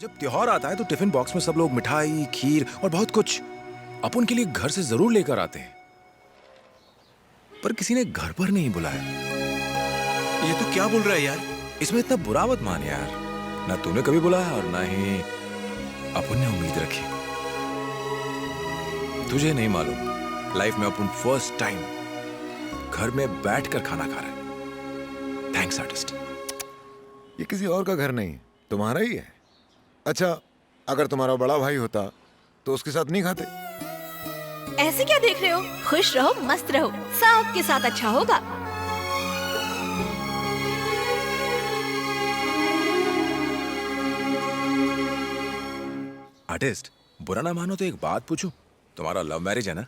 जब त्योहार आता है तो टिफिन बॉक्स में सब लोग मिठाई, खीर और बहुत कुछ अपन के लिए घर से जरूर लेकर आते हैं, पर किसी ने घर पर नहीं बुलाया। ये तो क्या बोल रहा है यार? इसमें इतना बुरा मत मान यार। ना तूने कभी बुलाया और ना ही अपन ने उम्मीद रखी। तुझे नहीं मालूम, लाइफ में अपन फर्स्ट टाइम घर में बैठकर खाना खा रहे हैं। Thanks artist. ये किसी और का घर नहीं, तुम्हारा ही है। अच्छा, अगर तुम्हारा बड़ा भाई होता तो उसके साथ नहीं खाते? ऐसे क्या देख रहे हो? खुश रहो, मस्त रहो, सबके साथ अच्छा होगा। आर्टिस्ट, बुरा ना मानो तो एक बात पूछूं? तुम्हारा लव मैरिज है ना?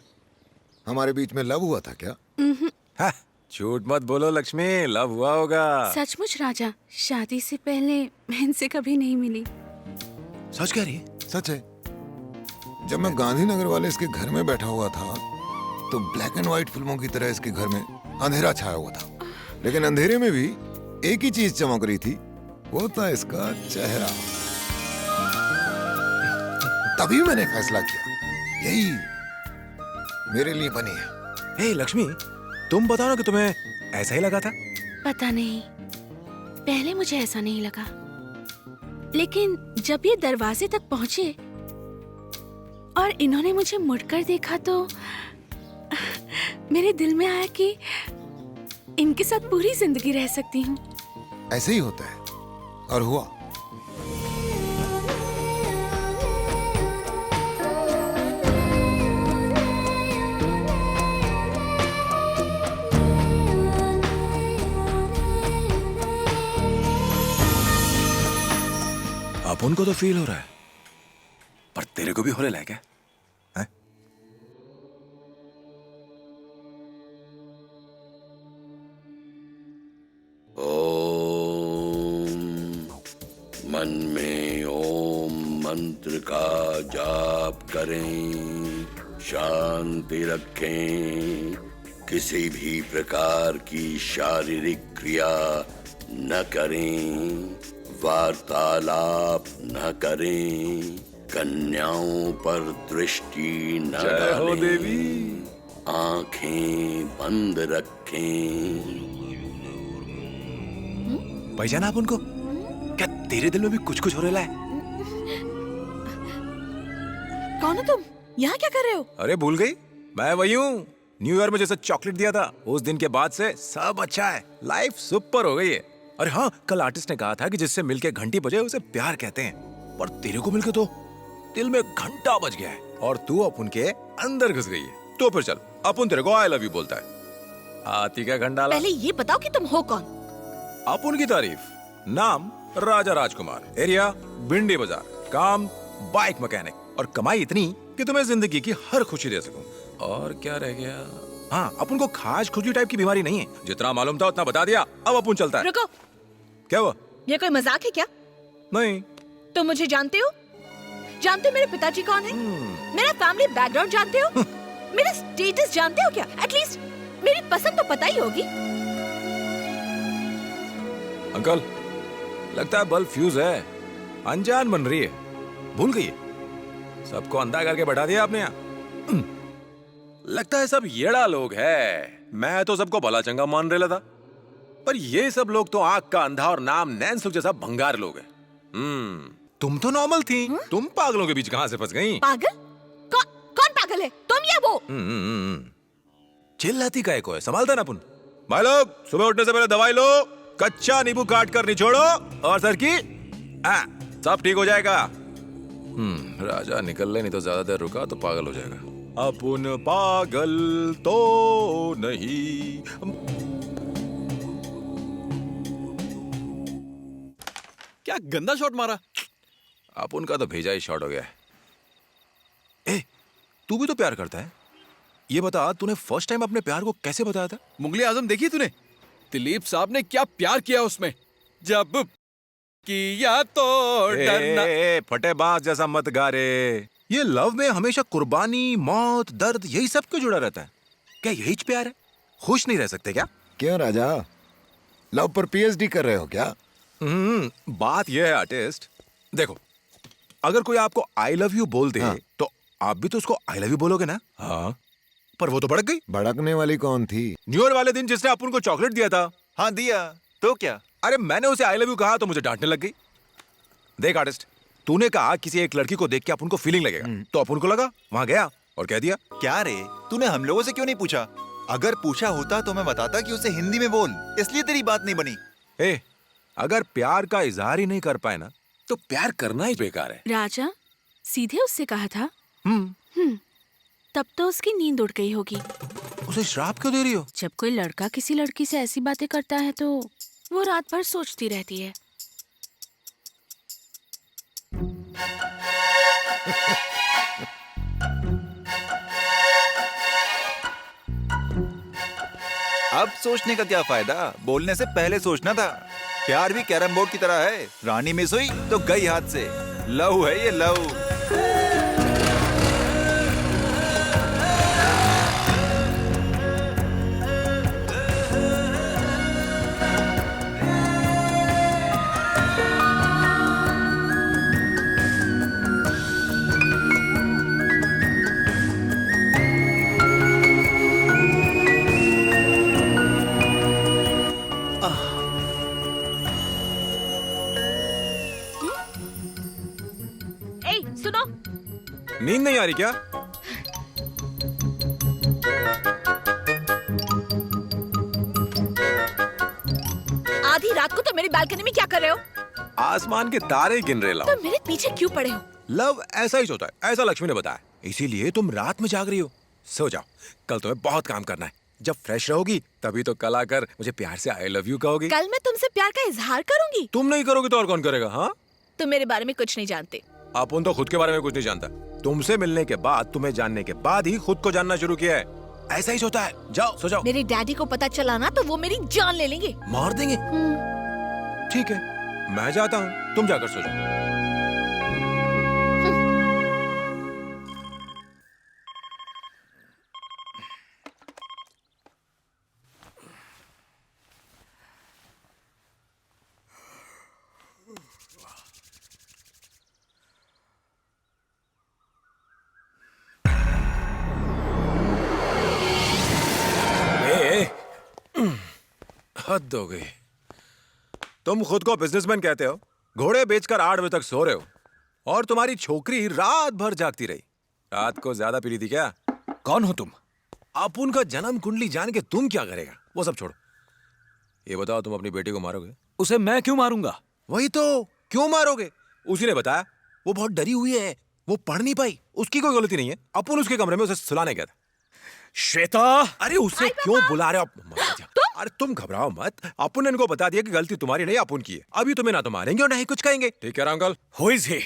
हमारे बीच में लव हुआ था क्या? हाँ, झूठ मत बोलो लक्ष्मी, लव हुआ होगा। सचमुच राजा, शादी से पहले मैं इनसे कभी नहीं मिली। सच कह रही है? सच है। जब मैं गांधीनगर वाले इसके घर में बैठा हुआ था तो ब्लैक एंड व्हाइट फिल्मों की तरह इसके घर में अंधेरा छाया हुआ था, लेकिन अंधेरे में भी एक ही चीज चमक रही थी, वो था इसका चेहरा। तभी मैंने फैसला किया, यही मेरे लिए बनी है। हे लक्ष्मी, तुम बताओ ना कि तुम्हें ऐसा ही लगा था? पता नहीं, पहले मुझे ऐसा नहीं लगा, लेकिन जब ये दरवाजे तक पहुंचे और इन्होंने मुझे मुड़कर देखा तो मेरे दिल में आया कि इनके साथ पूरी जिंदगी रह सकती हूँ। ऐसे ही होता है, और हुआ। अपन को तो फील हो रहा है, पर तेरे को भी हो रहा है क्या? हैं? ओम, मन में ओम मंत्र का जाप करें, शांति रखें, किसी भी प्रकार की शारीरिक क्रिया न करें, वार्तालाप न करें, कन्याओं पर दृष्टि न डालें, देवी। आंखें बंद रखें। पहचाना आप उनको? क्या तेरे दिल में भी कुछ कुछ हो रहा है? कौन हो तुम? यहाँ क्या कर रहे हो? अरे भूल गई, मैं वही हूँ, न्यू ईयर में जैसे चॉकलेट दिया था, उस दिन के बाद से सब अच्छा है, लाइफ सुपर हो गई है। अरे हाँ, कल आर्टिस्ट ने कहा था कि जिससे मिलके घंटी बजे उसे प्यार कहते हैं, पर तेरे को मिलके तो दिल में घंटा बज गया है और तू अपन के अंदर घुस गई है। तो फिर चल, अपन तेरे को आई लव यू बोलता है। हाथी का घंटा। पहले ये बताओ कि तुम हो कौन? अपन की तारीफ, नाम राजा राजकुमार, एरिया भिंडी बाजार, काम बाइक मैकेनिक, और कमाई इतनी कि तुम्हें जिंदगी की हर खुशी दे सकूं। और क्या रह गया? हाँ, अपन को खास खुजली टाइप की बीमारी नहीं है, जितना मालूम था उतना बता दिया, अब अपन चलता है। रुको, क्या हुआ? ये कोई मजाक है क्या? नहीं। तुम मुझे जानते हो? जानते हो मेरे पिताजी कौन है? मेरा फैमिली बैकग्राउंड जानते हो? मेरा स्टेटस जानते हो क्या? एटलीस्ट मेरी पसंद तो पता ही होगी। अंकल, लगता है बल्ब फ्यूज है, अनजान बन रही है, भूल गई है। सबको अंधा करके बैठा दिया आपने यहाँ। लगता है सब येड़ा लोग है। मैं तो सबको भला चंगा मान रहा था, पर ये सब लोग तो आंख का अंधा और नाम नैन्स लोग जैसा भंगार लोग हैं। तुम तो नॉर्मल थी, तुम पागलों के बीच कहां से फंस गई? पागल? कौन पागल है? तुम या वो? चिल्लाती काहे को है? संभालता ना अपन। भाई लोग, सुबह उठने से पहले दवाई लो, कच्चा नींबू काट कर निचोड़ो, और सर की सब ठीक हो जाएगा। राजा निकल ले, नहीं तो ज्यादा देर रुका तो पागल हो जाएगा। अपन पागल तो नहीं। क्या गंदा शॉट मारा। अपन का तो भेजा ही शॉट हो गया। ए, तू भी तो प्यार करता है, ये बता तूने फर्स्ट टाइम अपने प्यार को कैसे बताया था? मुगले आजम देखी तूने? दिलीप साहब ने क्या प्यार किया उसमें, जब किया तो डरना। फटे बाज जैसा मत गा रे। ये लव में हमेशा कुर्बानी, मौत, दर्द, यही सब क्यों जुड़ा रहता है? क्या यही प्यार है? खुश नहीं रह सकते क्या? क्यों राजा, लव पर पीएचडी कर रहे हो क्या? बात यह है आर्टिस्ट, देखो अगर कोई आपको आई लव यू बोल दे हाँ। तो आप भी तो उसको आई लव यू बोलोगे ना? हाँ, पर वो तो भड़क गई भड़कने वाली कौन थी? न्यू ईयर वाले दिन जिसने अपन को चॉकलेट दिया था। हाँ दिया तो क्या? अरे मैंने उसे आई लव यू कहा तो मुझे डांटने लग गई। देख आर्टिस्ट, तूने कहा किसी एक लड़की को देख के अपन को फीलिंग लगेगा, तो अपन को लगा, वहां गया और कह दिया। क्या रे, तूने हम लोगों से क्यों नहीं पूछा? अगर पूछा होता तो मैं बताता कि उसे हिंदी में बोल, इसलिए तेरी बात नहीं बनी। ए, अगर प्यार का इजहार ही नहीं कर पाए ना तो प्यार करना ही बेकार है। राजा सीधे उससे कहा था? तब तो उसकी नींद उड़ गई होगी। उसे श्राप क्यों दे रही हो? जब कोई लड़का किसी लड़की से ऐसी बातें करता है तो वो रात भर सोचती रहती है। अब सोचने का क्या फायदा, बोलने से पहले सोचना था। प्यार भी कैरम बोर्ड की तरह है, रानी मिस हुई तो गई हाथ से। लव है ये लव। ए, सुनो, नींद नहीं आ रही क्या? आधी रात को तो मेरी बालकनी में क्या कर रहे हो? आसमान के तारे गिन रहे लाओ। तुम मेरे पीछे क्यों पड़े हो? लव ऐसा ही होता है, ऐसा लक्ष्मी ने बताया। इसीलिए तुम रात में जाग रही हो। सो जाओ, कल तुम्हें बहुत काम करना है। जब फ्रेश रहोगी तभी तो कल आकर मुझे प्यार से आई लव यू कहोगी। कल मैं तुमसे प्यार का इजहार करूंगी। तुम नहीं करोगे तो और कौन करेगा? हाँ, तुम मेरे बारे में कुछ नहीं जानते। अपन तो खुद के बारे में कुछ नहीं जानता। तुमसे मिलने के बाद, तुम्हें जानने के बाद ही खुद को जानना शुरू किया है। ऐसा ही होता है। जाओ सो जाओ। मेरे डैडी को पता चला ना तो वो मेरी जान ले लेंगे। मार देंगे? ठीक है, मैं जाता हूँ, तुम जाकर सो जाओ। हद हो गई। तुम खुद को बिजनेसमैन कहते हो, घोड़े बेचकर 8 बजे तक सो रहे हो, और तुम्हारी छोकरी रात भर जागती रही। रात को ज्यादा पी ली थी क्या? कौन हो तुम? अपुन का जन्म कुंडली जान के तुम क्या करेगा? वो सब छोड़ो, ये बताओ, तुम अपनी बेटी को मारोगे? उसे मैं क्यों मारूंगा? वही तो, क्यों मारोगे? उसी ने बताया, वो बहुत डरी हुई है, वो पढ़ नहीं पाई। उसकी कोई गलती नहीं है। अपुन उसके कमरे में उसे सुलाने गया था। श्वेता, अरे उसे क्यों बुला रहे हो? अरे तुम घबराओ मत, अपुन ने इनको बता दिया कि गलती तुम्हारी नहीं, अपुन की है। अभी तुम्हें ना तो मारेंगे और ना ही कुछ कहेंगे। ठीक है uncle? Who is he?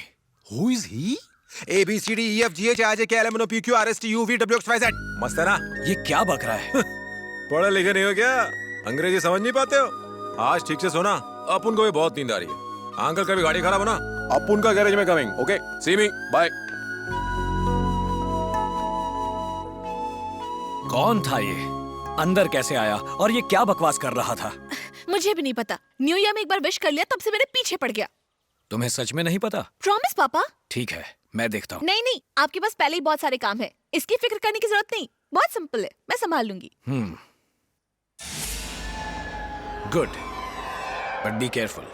Who is he? A B C D E F G H I J K L M N O P Q R S T U V W X Y Z। मस्त है ना? ये क्या बक रहा है? पढ़े लिखे नहीं हो क्या? अंग्रेजी समझ नहीं पाते हो? आज ठीक से सोना, अपुन को भी बहुत नींद आ रही है। अंकल कभी गाड़ी खराब हो ना, अपुन का गैरेज में कमिंग। ओके, सी मी, बाय। कौन था ये? अंदर कैसे आया और ये क्या बकवास कर रहा था? मुझे भी नहीं पता। न्यू ईयर में एक बार विश कर लिया, तब से मेरे पीछे पड़ गया। तुम्हें सच में नहीं पता? प्रॉमिस पापा। ठीक है, मैं देखता हूँ। नहीं नहीं, आपके पास पहले ही बहुत सारे काम है, इसकी फिक्र करने की जरूरत नहीं। बहुत सिंपल है, मैं संभाल लूंगी। Good, but be careful.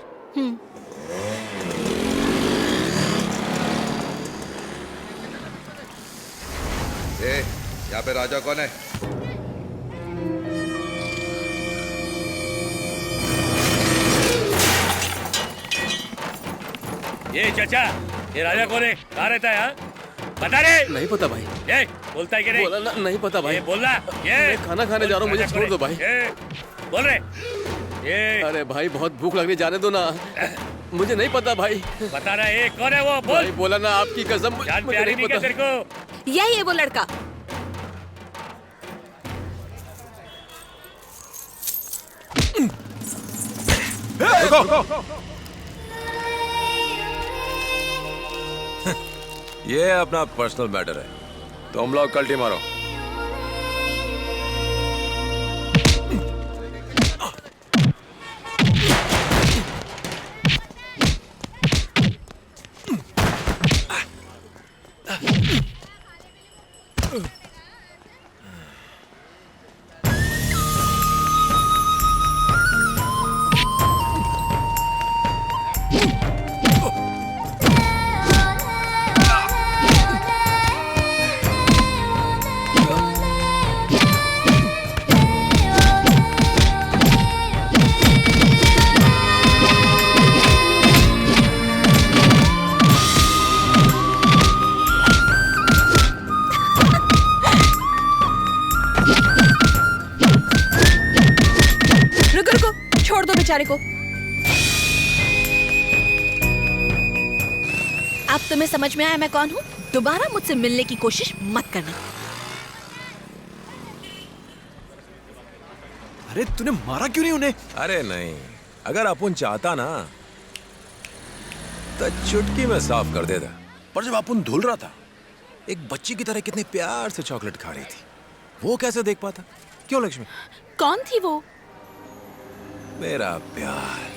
यहाँ पे राजा कौन है? ये चाचा, ये राजा कौन है? कहाँ रहता है? हाँ? बता रे। नहीं पता भाई। ये बोलता है कि नहीं? बोला ना, नहीं पता भाई। ये बोलना। ये मैं खाना खाने जा रहा हूँ, मुझे छोड़ दो भाई। ये बोल रहे। ये अरे भाई बहुत भूख लगने, जाने दो ना। मुझे नहीं पता भाई। बता रहा है, कौन है वो? बोल। भाई बोला ना, आपकी कसम जान मुझे प्यारी नहीं नहीं क्या पता। तेरे को? यही है वो लड़का। ये अपना पर्सनल मैटर है, तुम लोग कल्टी मारो। रुको रुको, छोड़ दो बेचारे को। अब तुम्हें समझ में आया मैं कौन हूँ? दोबारा मुझसे मिलने की कोशिश मत करना। अरे तूने मारा क्यों नहीं उन्हें? अरे नहीं, अगर अपन चाहता ना तो चुटकी में साफ कर देता। पर जब अपन धुल रहा था, एक बच्ची की तरह कितने प्यार से चॉकलेट खा रही थी, वो कैसे देख पाता? क्यों लक्ष्मी? कौन थी वो? मेरा प्यार।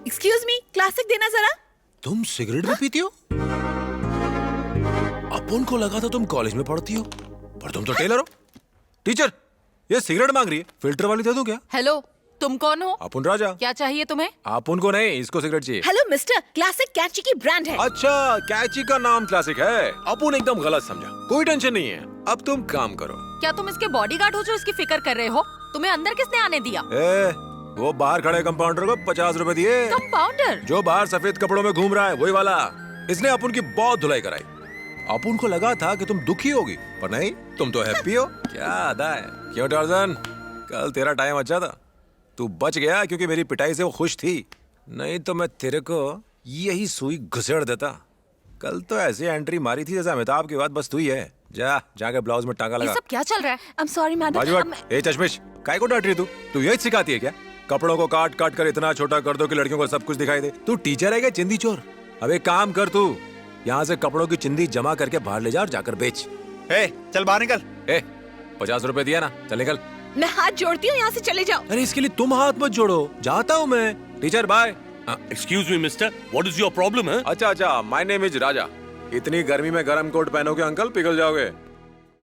एक्सक्यूज मी, क्लासिक देना जरा। तुम सिगरेट भी पीती हो? अपन को लगा था तुम कॉलेज में पढ़ती हो, पर तुम तो टेलर हो। टीचर, ये सिगरेट मांग रही है, फिल्टर वाली दे दूं क्या? हेलो, तुम कौन हो? अपन राजा। क्या चाहिए तुम्हें? अपन को नहीं, इसको सिगरेट चाहिए। हेलो मिस्टर, क्लासिक कैची की ब्रांड है। अच्छा, कैची का नाम क्लासिक है। अपन एकदम गलत समझा। कोई टेंशन नहीं है, अब तुम काम करो। क्या तुम इसके बॉडीगार्ड हो जो इसकी फिक्र कर रहे हो? तुम्हें अंदर किसने आने दिया? वो बाहर खड़े कंपाउंडर को 50 रुपए दिए। कंपाउंडर? जो बाहर सफेद कपड़ों में घूम रहा है, वही वाला। इसने अपन की बहुत धुलाई कराई। अपन को लगा था कि तुम दुखी होगी, पर नहीं, तुम तो हैप्पी हो। क्या अदा है। क्यों टार्जन, कल तेरा टाइम अच्छा था, तू बच गया क्योंकि मेरी पिटाई से वो खुश थी। नहीं तो मैं तेरे को यही सुई घुसेड़ देता। कल तो ऐसी एंट्री मारी थी जैसे अमिताभ की बात बस तू ही है। जाके ब्लाउज में टांगा ये लगा। सब क्या चल रहा है? आई एम सॉरी बाजू मैडम। हट। ए चश्मिश, काय को डांट रही तू यही सिखाती है क्या? कपड़ों को काट काट कर इतना छोटा कर दो कि लड़कियों को सब कुछ दिखाई दे। तू टीचर है क्या चिंदी चोर? अब एक काम कर, तू यहाँ से कपड़ों की चिंदी जमा करके बाहर ले जा और जाकर बेच। चल बाहर निकल। 50 रुपए दिया ना, चल निकल। मैं हाथ जोड़ती हूँ, यहाँ से चले जाओ। अरे इसके लिए तुम हाथ मत जोड़ो, जाता हूँ मैं। Teacher bye. Excuse me mister, what is your problem है? अच्छा, माय नेम इज राजा। इतनी गर्मी में गर्म कोट पहनोगे अंकल, पिघल जाओगे।